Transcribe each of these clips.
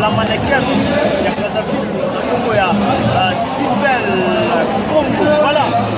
La mannequin, il y a voilà.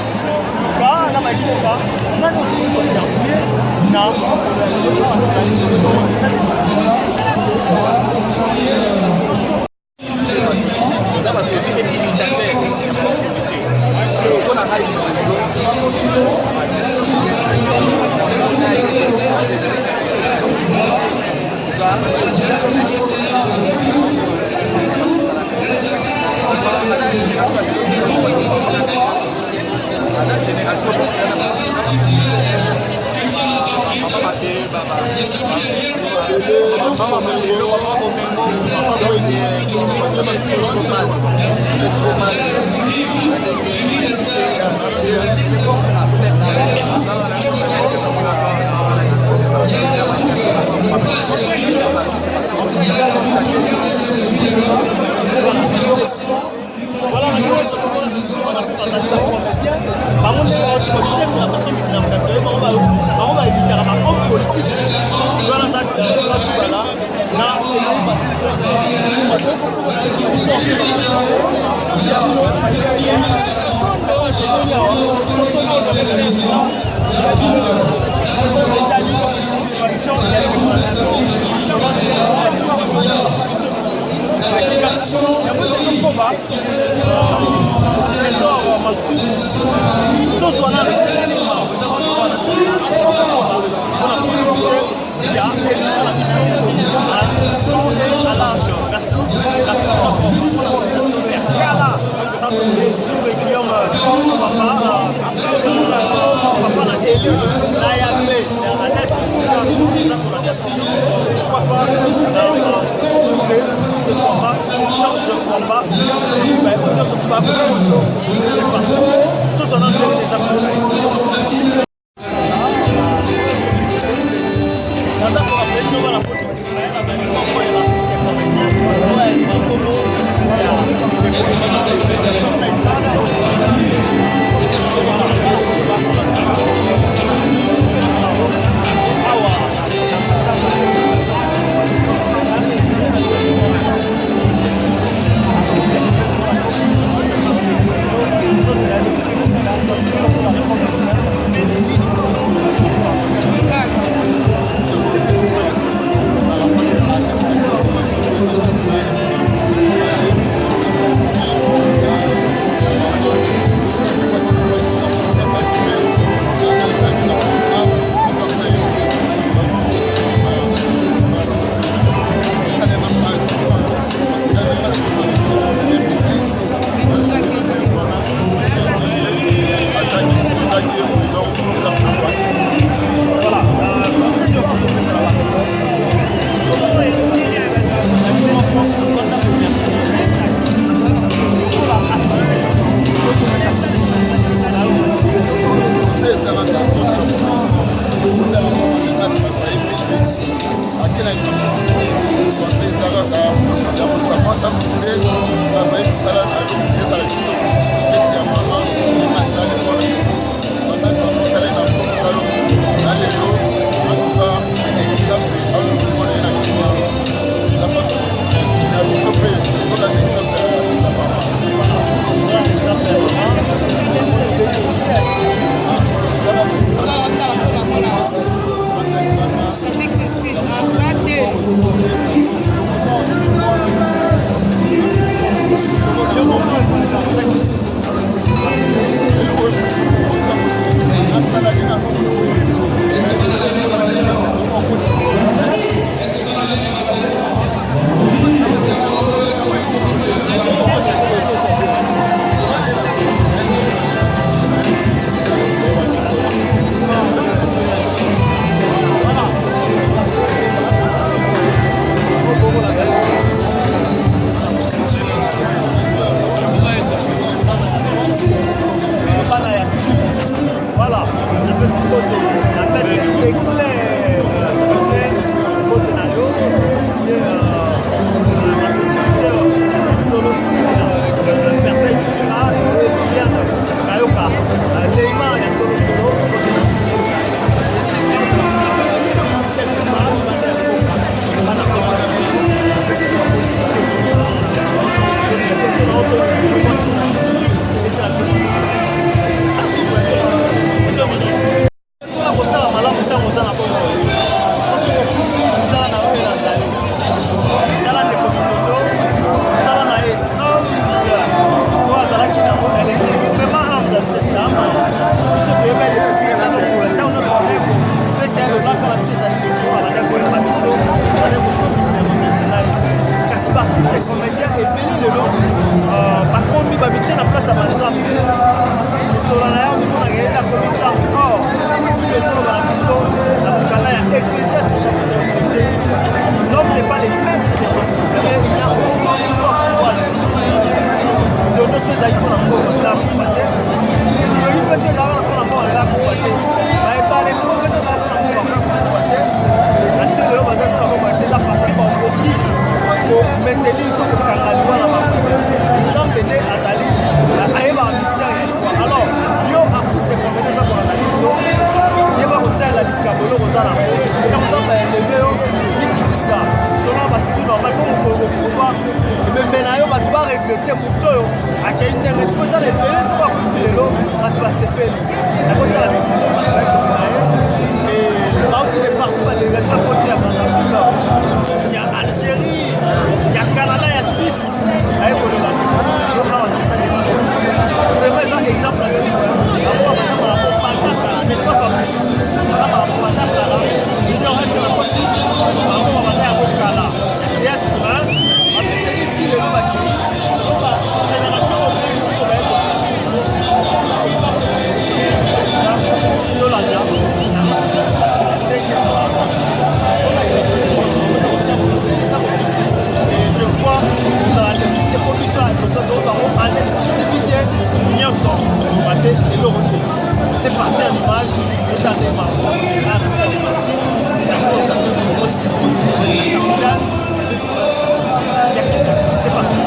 maintenir tout le Kangalua là-bas. Nous sommes venus à Zali, à Eva Mystère. Alors, yo artiste convenu ça pour la mission. Il va aussi à la Ligue Cabolo, Rosana. Quand on va élever, il dit ça. Selon ma tout normal, pour pouvoir. Mais maintenant, on va regretter pour toi. À quel niveau il faut ça les payer, c'est pas pour les lots, ça va se payer. La côté de la mission, et le Maroc est partout, il y a ça côté à Santa. Il y a Algérie, il y a Canada, il y a Suisse. Allez, pour le je vais faire un exemple. C'est pas Fabrice. Junior reste la possible. On va faire un bon cas là. Et à tout le monde, on va faire des petits génération au principe, on va être je crois que dans la technique de production, nous avons en exclusivité et le refait. C'est parti en image et dans les marques. C'est parti.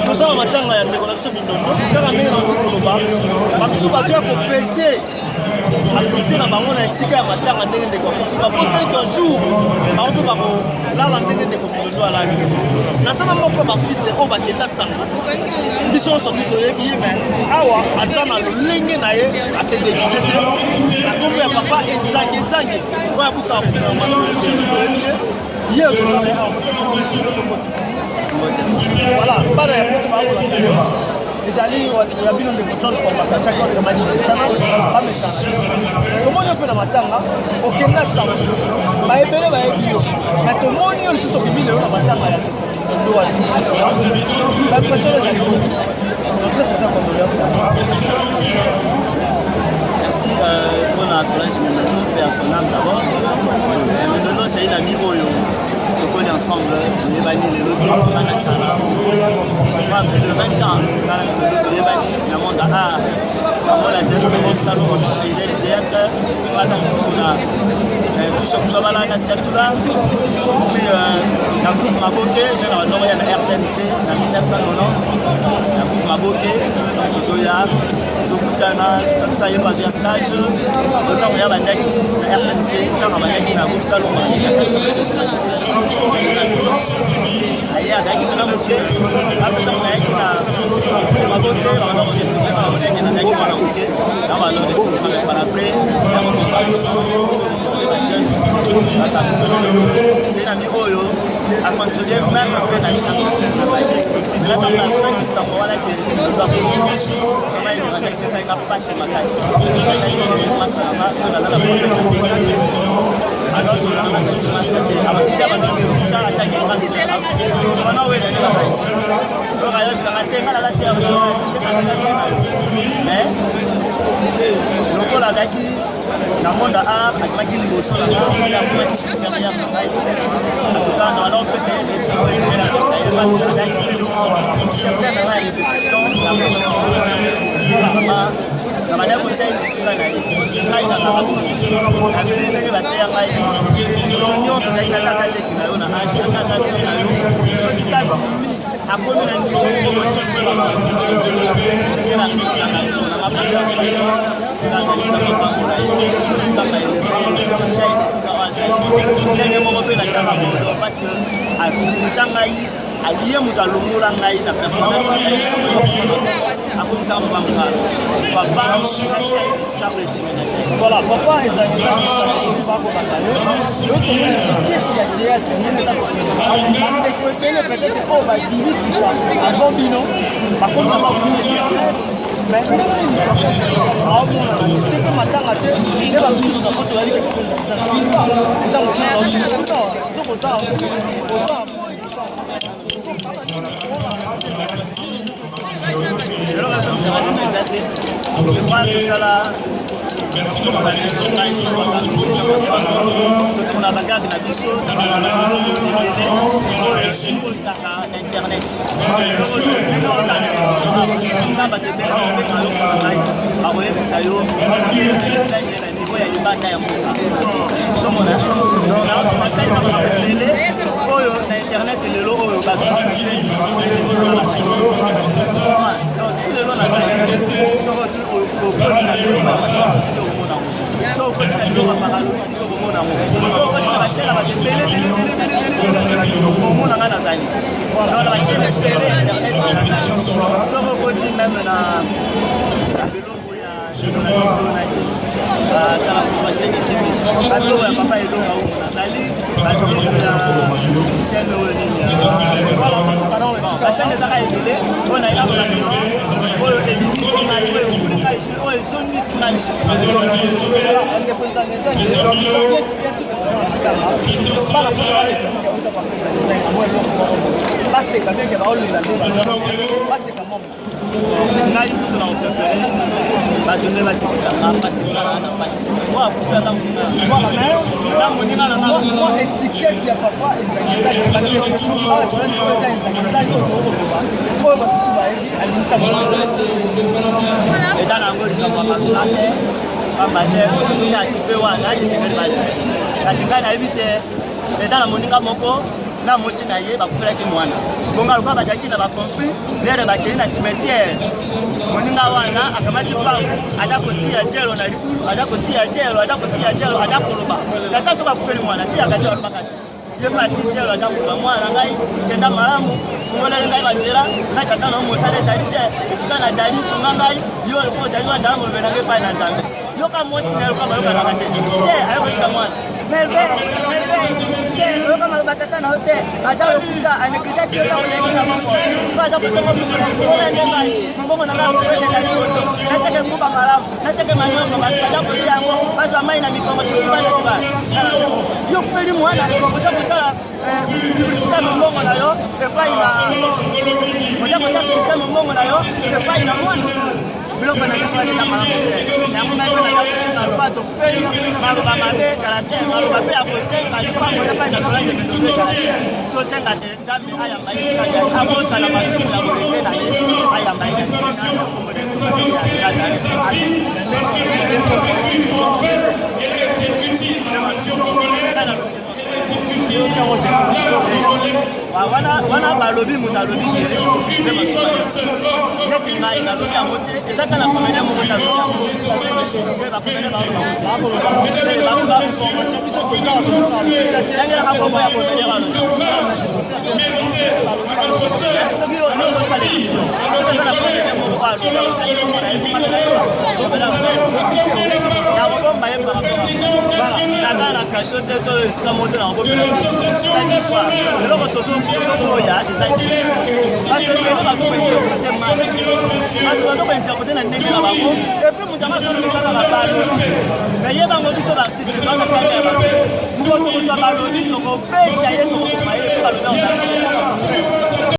Nous avons matanga ya ndeko na biso bindondo kaka ndenge na koloba babiso bazwa kopese asiksi na bango na esika ya matanga ndenge ndeko kofuba posali qu'un jour bango mpe bakolala ndenge ndeko bindondo alali nasana moko baartiste oyo bakenda sanga biso nyonso toyebi ye me awa aza na lolenge na ye asedekise te na kombo ya papa enzange oyo abukaka kofinama toyebi ye voilà, pas de les alliés, il y a bien des gens qui ont fait chaque autre manière de ça, pas mais ça. Comment on peut la matanga, aucun n'a ça. Bah, il peut le bio. Mais tout le monde y a le sous bibli la matanga. La pression est donc ça c'est ça qu'on doit faire. Merci pour la Solange Mendono, personnel d'abord. Mendono c'est une amie Oyo. On connaît ensemble les bannis, les lotis, je crois plus de 20 ans, les bannis, le monde a art, le théâtre, le salon, le théâtre, puis la groupe Maboké, on a la RTNC en 1990, la groupe Maboké, donc Zoya, Zokutana, ça y est passé un stage, autant on y a la RTNC, quand on a la groupe Salon, aye azalaki mpona moke apesa moyaki na mabote bakolorefuse bamoneke nazalaki mwana moke na balorefuse bameparapre yakokobajeune basabisa c'est nami oyo acontribue même mpe na industrie na bai melata nasaki sango wana ke bakomayeazaki pesalinga mpasi makasi azalaki masala maso naza na problème atekaki alors sur la masse abakili abadonisa ataki kanti wana oyo ezali bakaishi donc ayebisanga te nga nalasi ya mais lokola azalaki na monde ya art akimaki liboso na akomaki supérieur na ngai atokaa na wana opesa ye chefter na ngai ya répétition na vraiment na manière kotia ye esika na ye ngai nazaka nabii ndenge bateya ngai nyonso ezalaki na kaka leki na yo na age kaka leki na yo soki sabimi akomi na niveau ndenge moko mpe natiaka modo parce que adirisa ngai aliye moto alongola ngai na personnage akomisaka mopanga papa natia ye esika po esenga na tia voilà papa ezalaki bakolaka yo tomoni vitesi ya théâtre ndenge eza bandeko ebele peut-être oyo babilisika avant bino bakoma mais aomona teke matanga te nde bamisusu na koto balike eza motanga je crois que ça là on a bagage na biso internet akoyebisa yo niveau ya libanda ya mboka ozomona donc naotomasaitaka mabele oyo na internet lelo oyo donc ti lelo nazali soko okotina biloko ya masasi omona so okotina biloko ya paraloïde biloko omona ngo so okotina bashene basepele omona nga nazali donc na bashene pele internet nazali soko okoti meme na biloko ya biso na tala bashene tv babiloko ya papa eloka oyo nazali babiloko ya chaîne oyo nini bashene ezaka ebele mpona elakona kilo oyo ebimisi ngai oyo ekuli ngai oyo ezongisi ngai lisusu baseka ndenge baolela baseka moma ngai kutu na opefere bato nde basekisanga parce que ngaa na mpasi oyo akuti aza moninga na moninga na étiquette ya papa ezakizaki eta nango likambo ya baluka te pamba te soki akipe wana esengeli bale kasi ngai nayebi te eza na moninga moko na mosi na ye bakufelaki mwana bonga lokola bazalaki na baconflit lere bakei na cimetière moninga wana akamati pango aza kotia jelo na likulu aza kotia jelo aza koloba tata soki akufeli mwana si akati alobaka te ye pati jelo aza koloba mwana ngai kenda malamu fungoleli ngai banzela ngai tata na mosala ejali te esika na jali sunga ngai yo lokola ojali wajala molobe na ngai epai na nzambe yoka mosi na yoka bayokanaka te te ayokotisa mwana melve oyoka maloba tata na yo te aza lokuta anegligaki yoka kolekisa moko siko aza kosoko bisonaende ngai mobongo na ngai akokoetela liboso nateke nguba malamu nateke manyongo bato baza kolia yango bazwa mai na mikongo soki baleki ba yo kupeli mwana oza kosala publicité mombongo na yo epai na oza kosala publicité mombongo na yo epai na mwana biloko na kiswahili na malamu te yango ngai mpe naza kosenga loba tokufeli maloba mabe ekala te maloba mpe ya kosenga lipango epai na solange mendoko ekala te tosenga te nzambe ayamba ye abosala masumu ya kolenge na ye ayamba ye wana balobi moto alobi neti ngai nalobi yango te eza kaka na komene moko yangelaka bongo ya komene soki ozosala émission soki eza na komene moko nakobomba ye naza na kasho te to esika moko te nakobomba eloko tozokoya ezaki bato ebele bazokointerprete mali bato bazokointerprete na ndenge na bango epui moto amasolokisaka balobi naye bango biso baartiste banga kaka ya bato mokotokozwa balobi tokobeta ye tokokoma ye epi balobi